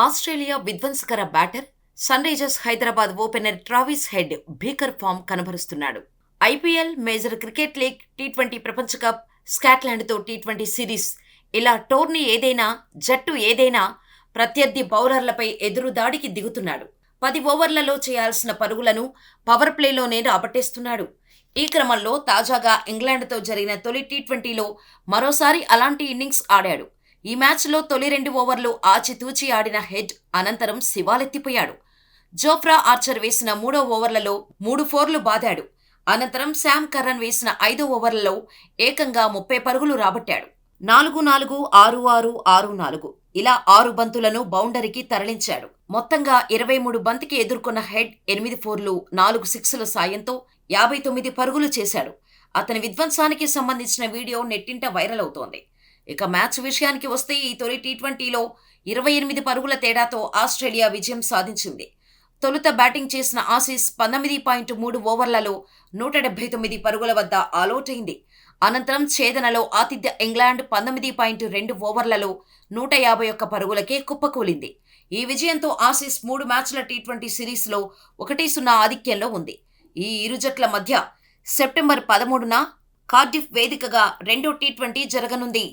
Australia విధ్వంసకర batter, Sunrisers Hyderabad opener Travis Head భీకర్ form కనబరుస్తున్నాడు. ఐపీఎల్, మేజర్ క్రికెట్ లీగ్, టీ20 ప్రపంచ కప్, స్కాట్లాండ్తో టీ20 సిరీస్ ఇలా టోర్నీ ఏదైనా, జట్టు ఏదైనా ప్రత్యర్థి బౌలర్లపై ఎదురుదాడికి దిగుతున్నాడు. 10 ఓవర్లలో చేయాల్సిన పరుగులను పవర్ ప్లేలోనే రాబట్టేస్తున్నాడు. ఈ క్రమంలో తాజాగా ఇంగ్లాండ్తో జరిగిన తొలి టీ20లో మరోసారి అలాంటి ఇన్నింగ్స్ ఆడాడు. ఈ మ్యాచ్లో తొలి 2 ఓవర్లు ఆచితూచి ఆడిన హెడ్ అనంతరం శివాలెత్తిపోయాడు. జోఫ్రా ఆర్చర్ వేసిన 3వ ఓవర్లలో 3 ఫోర్లు బాదాడు. అనంతరం శామ్ కర్రన్ వేసిన 5వ ఓవర్లలో ఏకంగా 30 పరుగులు రాబట్టాడు. 4-4, 6-6, 6-4 ఇలా 6 బంతులను బౌండరీకి తరలించాడు. మొత్తంగా 23 బంతికి ఎదుర్కొన్న హెడ్ 8 ఫోర్లు, 4 సిక్స్ల సాయంతో 59 పరుగులు చేశాడు. అతని విధ్వంసానికి సంబంధించిన వీడియో నెట్టింట వైరల్ అవుతోంది. ఇక మ్యాచ్ విషయానికి వస్తే ఈ తొలి టీ20లో 28 పరుగుల తేడాతో ఆస్ట్రేలియా విజయం సాధించింది. తొలుత బ్యాటింగ్ చేసిన ఆసీస్ 19.3 ఓవర్లలో 179 పరుగుల వద్ద ఆలౌటైంది. అనంతరం ఛేదనలో ఆతిథ్య ఇంగ్లాండ్ 19.2 ఓవర్లలో 151 పరుగులకే కుప్పకూలింది. ఈ విజయంతో ఆసీస్ 3 మ్యాచ్ల టీ20 సిరీస్లో 1-0 ఆధిక్యంలో ఉంది. ఈ ఇరు జట్ల మధ్య సెప్టెంబర్ 13న కార్డిఫ్ వేదికగా రెండో టీ20 జరగనుంది.